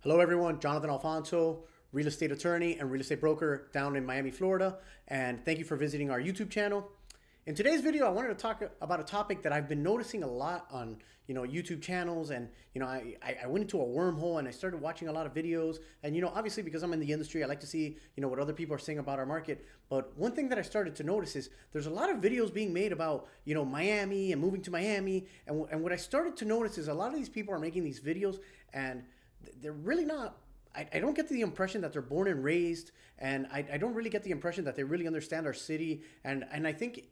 Hello, everyone. Jonathan Alfonso, real estate attorney and real estate broker down in Miami, Florida. And thank you for visiting our YouTube channel. In today's video, I wanted to talk about a topic that I've been noticing a lot on, YouTube channels. And, I went into a wormhole and I started watching a lot of videos. And, obviously because I'm in the industry, I like to see, what other people are saying about our market. But one thing that I started to notice is there's a lot of videos being made about, Miami and moving to Miami. And what I started to notice is a lot of these people are making these videos and they're really not. I don't get the impression that they're born and raised, and I don't really get the impression that they really understand our city. And I think,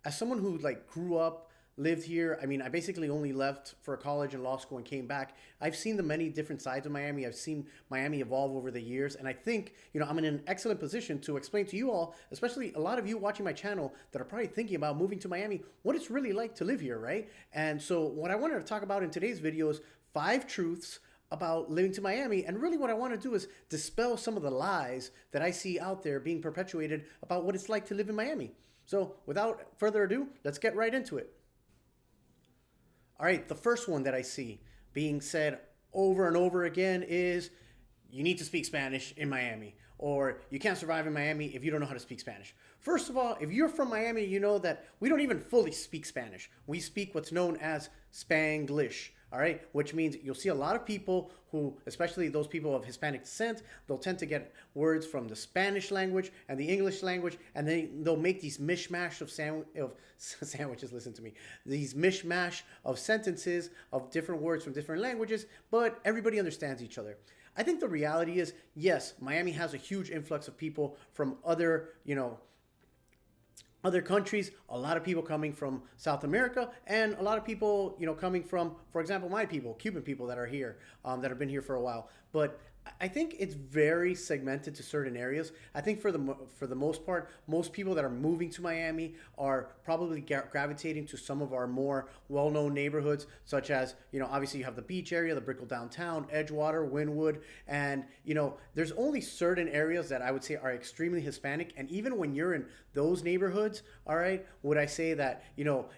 as someone who like grew up, lived here, I mean, I basically only left for college and law school and came back. I've seen the many different sides of Miami. I've seen Miami evolve over the years, and I think, I'm in an excellent position to explain to you all, especially a lot of you watching my channel that are probably thinking about moving to Miami, what it's really like to live here, right? And so what I wanted to talk about in today's video is 5 truths about living to Miami. And really what I want to do is dispel some of the lies that I see out there being perpetuated about what it's like to live in Miami. So without further ado, let's get right into it. All right, the first one that I see being said over and over again is you need to speak Spanish in Miami, or you can't survive in Miami if you don't know how to speak Spanish. First of all, if you're from Miami, you know that we don't even fully speak Spanish. We speak what's known as Spanglish. All right, which means you'll see a lot of people who, especially those people of Hispanic descent, they'll tend to get words from the Spanish language and the English language, and then they'll make these mishmash of sandwiches, listen to me, these mishmash of sentences of different words from different languages, but everybody understands each other. I think the reality is, yes, Miami has a huge influx of people from other countries, a lot of people coming from South America, and a lot of people, coming from, for example, my people, Cuban people that are here, that have been here for a while. But I think it's very segmented to certain areas. I think for the most part, most people that are moving to Miami are probably gravitating to some of our more well-known neighborhoods, such as, obviously you have the beach area, the Brickell downtown, Edgewater, Wynwood, and, there's only certain areas that I would say are extremely Hispanic. And even when you're in those neighborhoods, all right, would I say that,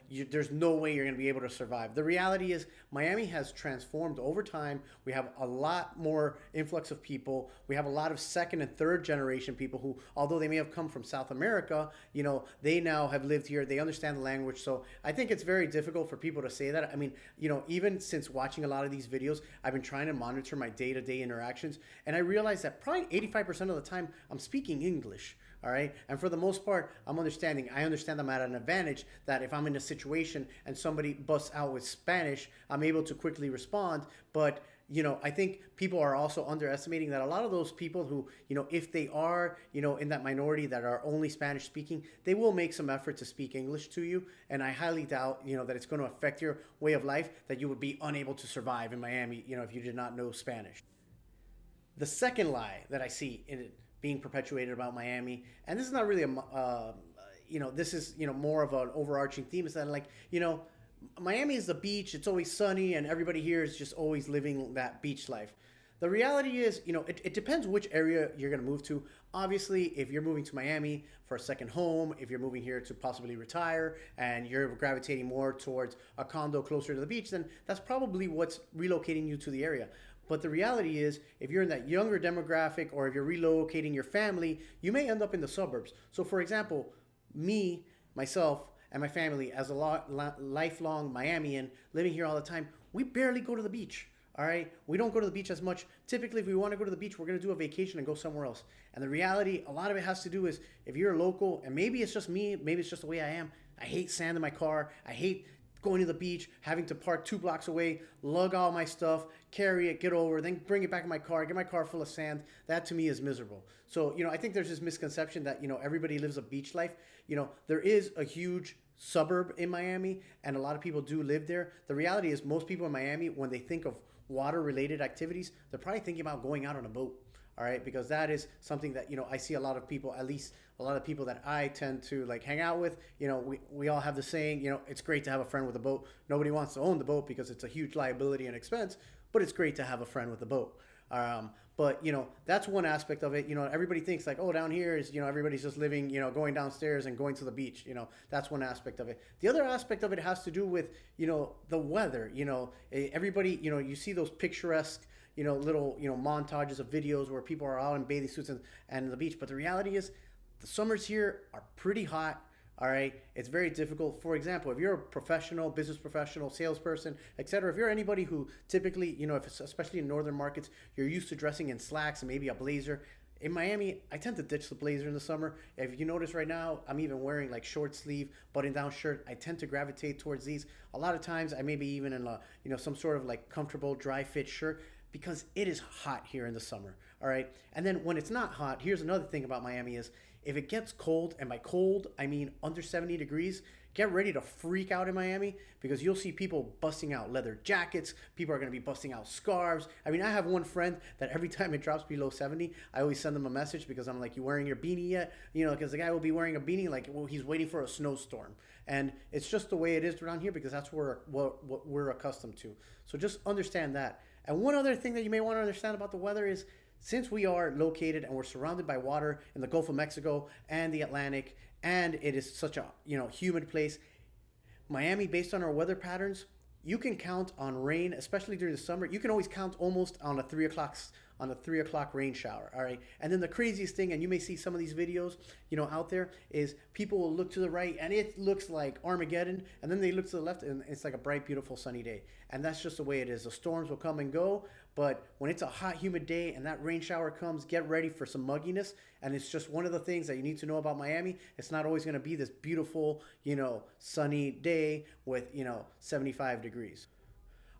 there's no way you're going to be able to survive. The reality is Miami has transformed over time. We have a lot more influx of people. We have a lot of second and third generation people who, although they may have come from South America, they now have lived here. They understand the language. So I think it's very difficult for people to say that. I mean, even since watching a lot of these videos, I've been trying to monitor my day-to-day interactions, and I realized that probably 85% of the time I'm speaking English. All right. And for the most part, I understand I'm at an advantage that if I'm in a situation and somebody busts out with Spanish, I'm able to quickly respond. But, I think people are also underestimating that a lot of those people who, if they are, in that minority that are only Spanish speaking, they will make some effort to speak English to you. And I highly doubt, that it's going to affect your way of life, that you would be unable to survive in Miami, if you did not know Spanish. The second lie that I see in it being perpetuated about Miami, and this is not really this is, more of an overarching theme, is that, like, Miami is the beach, it's always sunny, and everybody here is just always living that beach life. The reality is, it depends which area you're going to move to. Obviously, if you're moving to Miami for a second home, if you're moving here to possibly retire, and you're gravitating more towards a condo closer to the beach, then that's probably what's relocating you to the area. But the reality is, if you're in that younger demographic, or if you're relocating your family, you may end up in the suburbs. So for example, myself, and my family, as a lifelong Miamian living here all the time, we barely go to the beach. All right, we don't go to the beach as much. Typically, if we want to go to the beach, we're going to do a vacation and go somewhere else. And the reality, a lot of it has to do is, if you're a local, and maybe it's just me, maybe it's just the way I am. I hate sand in my car. I hate going to the beach, having to park 2 blocks away, lug all my stuff, carry it, get over, then bring it back in my car, get my car full of sand. That to me is miserable. So, I think there's this misconception that, everybody lives a beach life. There is a huge suburb in Miami, and a lot of people do live there. The reality is most people in Miami, when they think of water-related activities, they're probably thinking about going out on a boat. All right, because that is something that, I see a lot of people, at least a lot of people that I tend to like hang out with, we all have the saying, it's great to have a friend with a boat. Nobody wants to own the boat because it's a huge liability and expense, but it's great to have a friend with a boat. But that's one aspect of it. Everybody thinks like, oh, down here is, everybody's just living, going downstairs and going to the beach. That's one aspect of it. The other aspect of it has to do with, the weather. Everybody, you see those picturesque, little, montages of videos where people are out in bathing suits and the beach. But the reality is, the summers here are pretty hot. All right, it's very difficult. For example, if you're a professional, business professional, salesperson, etc., if you're anybody who typically, if it's, especially in northern markets, you're used to dressing in slacks and maybe a blazer. In Miami, I tend to ditch the blazer in the summer. If you notice right now, I'm even wearing like short sleeve, button down shirt. I tend to gravitate towards these. A lot of times, I may be even in a, some sort of like comfortable dry fit shirt because it is hot here in the summer. All right, and then when it's not hot, here's another thing about Miami is if it gets cold, and by cold I mean under 70 degrees, get ready to freak out in Miami because you'll see people busting out leather jackets. People are going to be busting out scarves. I mean, I have one friend that every time it drops below 70, I always send them a message because I'm like, you wearing your beanie yet? Because the guy will be wearing a beanie like, well, he's waiting for a snowstorm. And it's just the way it is around here because that's what we're accustomed to. So just understand that. And one other thing that you may want to understand about the weather is since we are located and we're surrounded by water in the Gulf of Mexico and the Atlantic, and it is such a humid place, Miami, based on our weather patterns, you can count on rain, especially during the summer. You can always count almost on a 3 o'clock rain shower. All right, and then the craziest thing, and you may see some of these videos, out there, is people will look to the right and it looks like Armageddon, and then they look to the left and it's like a bright, beautiful, sunny day. And that's just the way it is. The storms will come and go, but when it's a hot, humid day and that rain shower comes, get ready for some mugginess. And it's just one of the things that you need to know about Miami. It's not always going to be this beautiful, sunny day with, 75 degrees.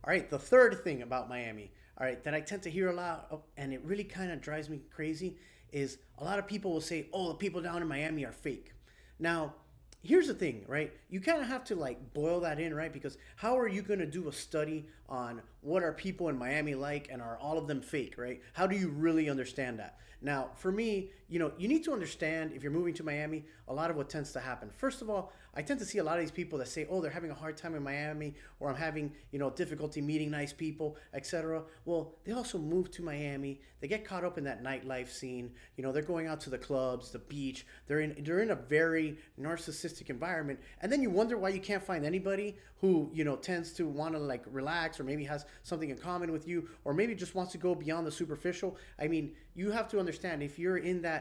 All right, the third thing about Miami, all right, that I tend to hear a lot of, and it really kind of drives me crazy, is a lot of people will say, oh, the people down in Miami are fake. Now, here's the thing, right? You kind of have to like boil that in, right? Because how are you going to do a study on what are people in Miami like and are all of them fake, right? How do you really understand that? Now, for me, you need to understand if you're moving to Miami, a lot of what tends to happen. First of all, I tend to see a lot of these people that say, oh, they're having a hard time in Miami, or I'm having, difficulty meeting nice people, etc. Well, they also move to Miami. They get caught up in that nightlife scene. They're going out to the clubs, the beach. They're in a very narcissistic environment. And then you wonder why you can't find anybody who, tends to want to like relax or maybe has something in common with you or maybe just wants to go beyond the superficial. I mean, you have to understand if you're in that,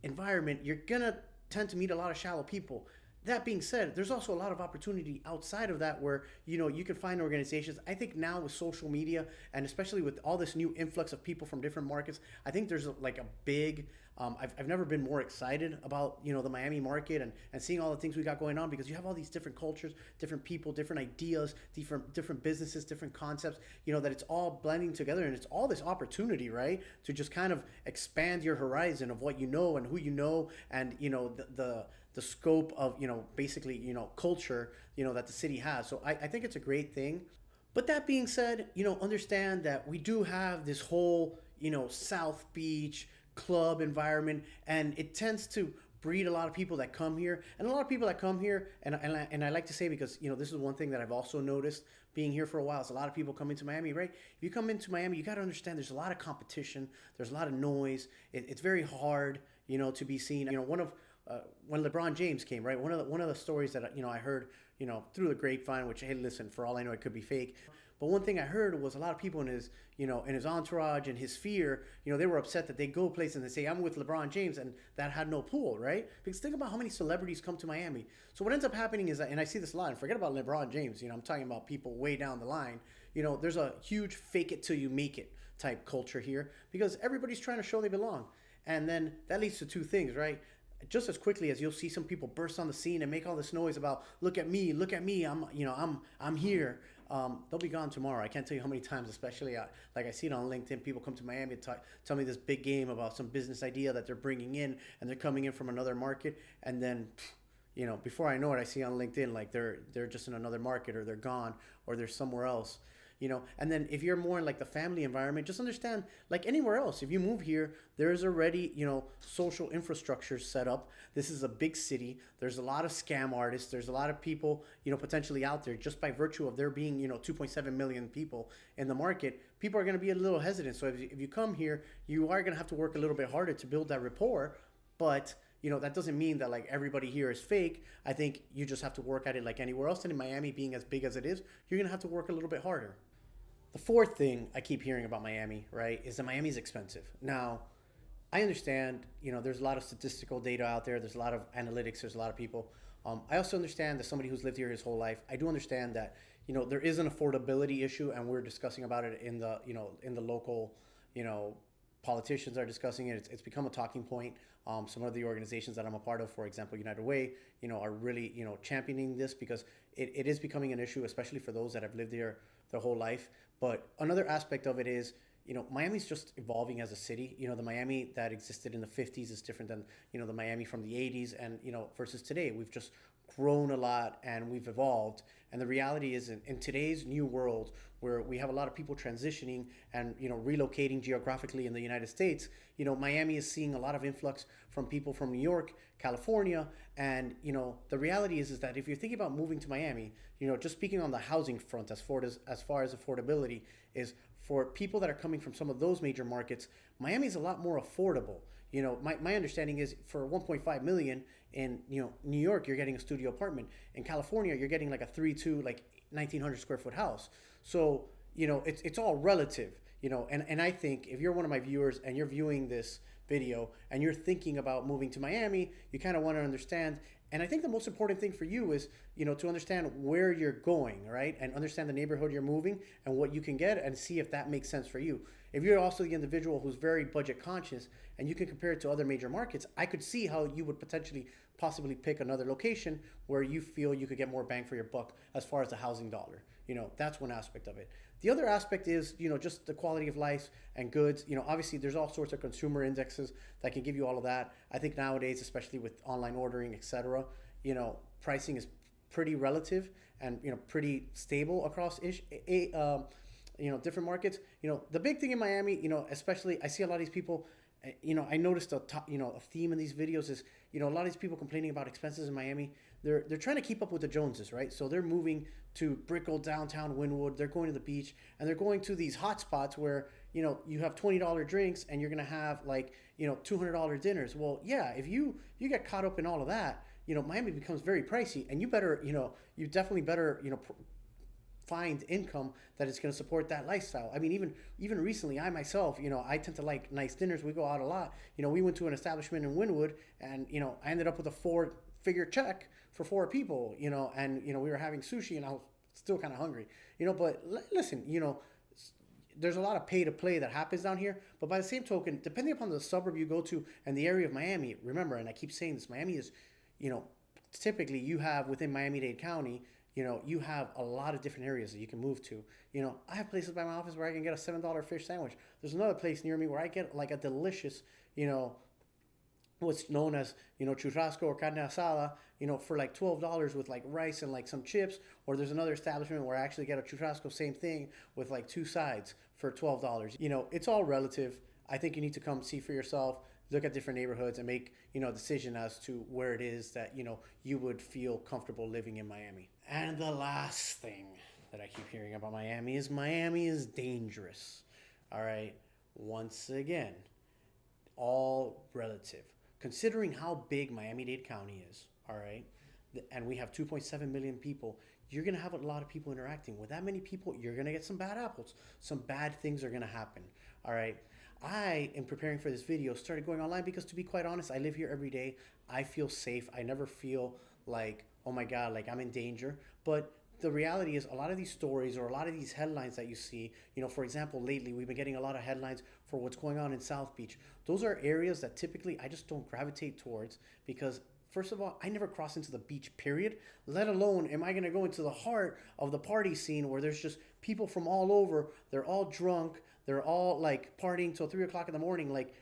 environment, you're going to tend to meet a lot of shallow people. That being said, there's also a lot of opportunity outside of that where, you can find organizations. I think now with social media and especially with all this new influx of people from different markets, I think there's like a big, I've never been more excited about, the Miami market and seeing all the things we got going on because you have all these different cultures, different people, different ideas, different businesses, different concepts, that it's all blending together and it's all this opportunity, right? To just kind of expand your horizon of what you know and who you know and, the scope of basically culture that the city has. So I think it's a great thing. But that being said, understand that we do have this whole South Beach club environment, and it tends to breed a lot of people that come here, and a lot of people that come here, and I like to say because this is one thing that I've also noticed being here for a while is a lot of people come into Miami, right? If you come into Miami, you got to understand there's a lot of competition, there's a lot of noise. It's very hard, to be seen. When LeBron James came, right? One of the stories that I heard, through the grapevine, which hey, listen, for all I know, it could be fake. But one thing I heard was a lot of people in his, in his entourage and his sphere, they were upset that they go places and they say, I'm with LeBron James, and that had no pool, right? Because think about how many celebrities come to Miami. So what ends up happening is that, and I see this a lot, and forget about LeBron James, I'm talking about people way down the line. There's a huge fake it till you make it type culture here because everybody's trying to show they belong. And then that leads to two things, right? Just as quickly as you'll see some people burst on the scene and make all this noise about look at me, I'm here. They'll be gone tomorrow. I can't tell you how many times, especially like I see it on LinkedIn, people come to Miami to tell me this big game about some business idea that they're bringing in, and they're coming in from another market, and then before I know it, I see on LinkedIn like they're just in another market, or they're gone, or they're somewhere else. And then if you're more in like the family environment, just understand like anywhere else, if you move here, there's already, social infrastructure set up. This is a big city. There's a lot of scam artists. There's a lot of people, potentially out there just by virtue of there being, 2.7 million people in the market. People are going to be a little hesitant. So if you come here, you are going to have to work a little bit harder to build that rapport. But that doesn't mean that like everybody here is fake. I think you just have to work at it like anywhere else. And in Miami being as big as it is, you're going to have to work a little bit harder. The fourth thing I keep hearing about Miami, right, is that Miami's expensive. Now, I understand, there's a lot of statistical data out there. There's a lot of analytics. There's a lot of people. I also understand that somebody who's lived here his whole life, I do understand that, there is an affordability issue, and we're discussing about it in the local, you know, politicians are discussing it. It's become a talking point. Some of the organizations that I'm a part of, for example, United Way, are really, championing this because it is becoming an issue, especially for those that have lived here their whole life. But another aspect of it is, Miami's just evolving as a city. The Miami that existed in the 50s is different than, the Miami from the 80s and, versus today. We've just grown a lot and we've evolved. And the reality is in today's new world where we have a lot of people transitioning and, relocating geographically in the United States, Miami is seeing a lot of influx from people from New York, California. And, the reality is that if you're thinking about moving to Miami, just speaking on the housing front as far as affordability is for people that are coming from some of those major markets, Miami is a lot more affordable. My understanding is for 1.5 million in New York, you're getting a studio apartment. In California, you're getting like a 3-2 like 1,900 square foot house. So it's all relative. And I think if you're one of my viewers and you're viewing this video and you're thinking about moving to Miami, you kind of want to understand. And I think the most important thing for you is, to understand where you're going, right? And understand the neighborhood you're moving and what you can get and see if that makes sense for you. If you're also the individual who's very budget conscious and you can compare it to other major markets, I could see how you would potentially possibly pick another location where you feel you could get more bang for your buck as far as the housing dollar. That's one aspect of it. The other aspect is, just the quality of life and goods. Obviously there's all sorts of consumer indexes that can give you all of that. I think nowadays, especially with online ordering, etc., pricing is pretty relative and, pretty stable across different markets. The big thing in Miami, especially I see a lot of these people, I noticed a theme in these videos is, a lot of these people complaining about expenses in Miami. They're trying to keep up with the Joneses, right? So they're moving to Brickell, downtown Wynwood. They're going to the beach and they're going to these hot spots where, you have $20 drinks and you're going to have like, $200 dinners. Well, yeah, if you get caught up in all of that, Miami becomes very pricey and you better, you definitely better, find income that is going to support that lifestyle. I mean, even recently, I myself, I tend to like nice dinners. We go out a lot. We went to an establishment in Wynwood, and I ended up with a 4-figure check for 4 people. And we were having sushi, and I was still kind of hungry. But listen, there's a lot of pay to play that happens down here. But by the same token, depending upon the suburb you go to and the area of Miami, remember, and I keep saying this, Miami is, typically you have within Miami-Dade County, you have a lot of different areas that you can move to. I have places by my office where I can get a $7 fish sandwich. There's another place near me where I get like a delicious, what's known as, churrasco or carne asada, for like $12 with like rice and like some chips. Or there's another establishment where I actually get a churrasco, same thing, with like 2 sides for $12. It's all relative. I think you need to come see for yourself, look at different neighborhoods and make, a decision as to where it is that, you would feel comfortable living in Miami. And the last thing that I keep hearing about Miami is dangerous. All right. Once again, all relative. Considering how big Miami-Dade County is, all right, and we have 2.7 million people, you're going to have a lot of people interacting. With that many people, you're going to get some bad apples. Some bad things are going to happen, all right? I, in preparing for this video, started going online because, to be quite honest, I live here every day. I feel safe. I never feel like, oh my God, like I'm in danger. But the reality is a lot of these stories or a lot of these headlines that you see, for example, lately we've been getting a lot of headlines for what's going on in South Beach. Those are areas that typically I just don't gravitate towards because, first of all, I never cross into the beach, period. Let alone am I going to go into the heart of the party scene where there's just people from all over. They're all drunk. They're all like partying till 3 o'clock in the morning. Like,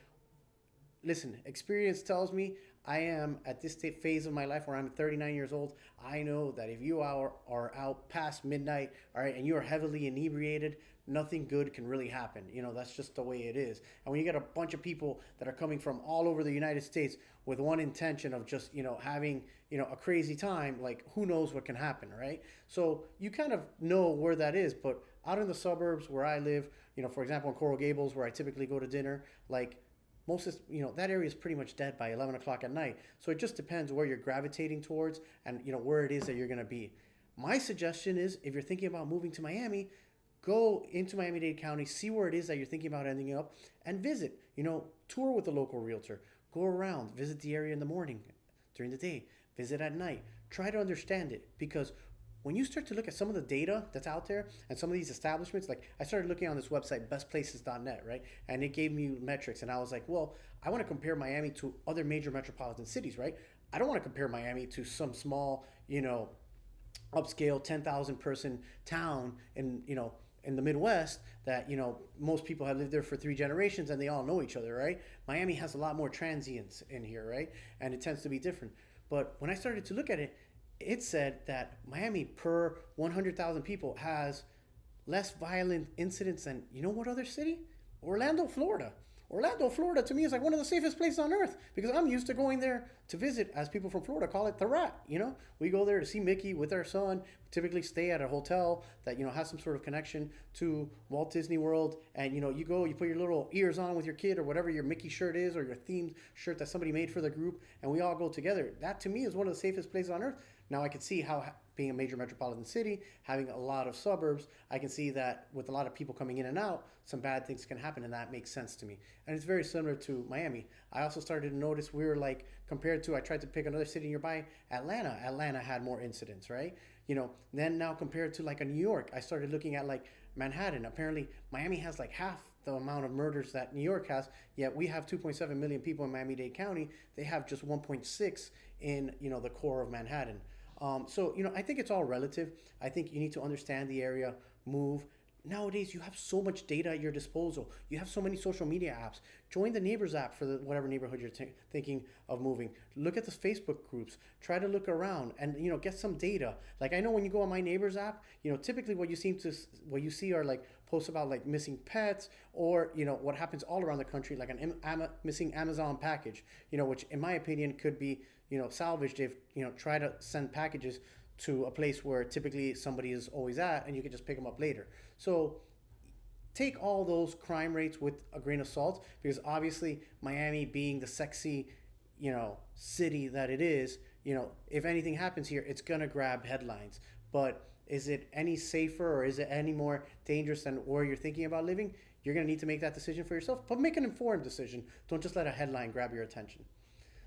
listen, experience tells me I am at this phase of my life where I'm 39 years old. I know that if you are out past midnight, all right, and you are heavily inebriated, nothing good can really happen. That's just the way it is. And when you get a bunch of people that are coming from all over the United States with one intention of just, having, a crazy time, like who knows what can happen, right? So you kind of know where that is. But out in the suburbs where I live, for example, in Coral Gables, where I typically go to dinner, like, most of, that area is pretty much dead by 11 o'clock at night. So it just depends where you're gravitating towards and, where it is that you're going to be. My suggestion is if you're thinking about moving to Miami, go into Miami-Dade County, see where it is that you're thinking about ending up, and visit. Tour with a local realtor. Go around, visit the area in the morning, during the day, visit at night. Try to understand it, because when you start to look at some of the data that's out there and some of these establishments, like I started looking on this website, bestplaces.net, right? And it gave me metrics, and I was like, well, I want to compare Miami to other major metropolitan cities, right? I don't want to compare Miami to some small, upscale 10,000 person town in the Midwest that most people have lived there for 3 generations and they all know each other, right? Miami has a lot more transients in here, right? And it tends to be different. But when I started to look at it, it said that Miami per 100,000 people has less violent incidents than what other city? Orlando, Florida. Orlando, Florida to me is like one of the safest places on earth, because I'm used to going there to visit, as people from Florida call it, the rat. We go there to see Mickey with our son. We typically stay at a hotel that has some sort of connection to Walt Disney World, and you go, you put your little ears on with your kid or whatever your Mickey shirt is, or your themed shirt that somebody made for the group, and we all go together. That to me is one of the safest places on earth. Now I can see how, being a major metropolitan city, having a lot of suburbs, I can see that with a lot of people coming in and out, some bad things can happen, and that makes sense to me. And it's very similar to Miami. I also started to notice we were like, compared to, I tried to pick another city nearby, Atlanta. Atlanta had more incidents, right? Then now compared to like a New York, I started looking at like Manhattan. Apparently Miami has like half the amount of murders that New York has, yet we have 2.7 million people in Miami-Dade County. They have just 1.6 in, the core of Manhattan. I think it's all relative. I think you need to understand the area, move. Nowadays, you have so much data at your disposal. You have so many social media apps. Join the Neighbors app for whatever neighborhood you're thinking of moving. Look at the Facebook groups. Try to look around and get some data. Like I know when you go on my Neighbors app, typically what you see are like posts about like missing pets, or what happens all around the country, like an missing Amazon package. Which in my opinion could be salvaged if try to send packages to a place where typically somebody is always at, and you can just pick them up later. So take all those crime rates with a grain of salt, because obviously Miami being the sexy city that it is, if anything happens here, it's gonna grab headlines. But is it any safer, or is it any more dangerous than where you're thinking about living? You're gonna need to make that decision for yourself, but make an informed decision. Don't just let a headline grab your attention.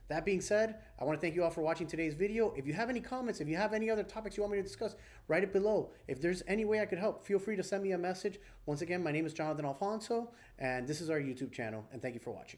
That being said, I want to thank you all for watching today's video. If you have any comments, if you have any other topics you want me to discuss, write it below. If there's any way I could help, feel free to send me a message. Once again, my name is Jonathan Alfonso, and this is our YouTube channel, and thank you for watching.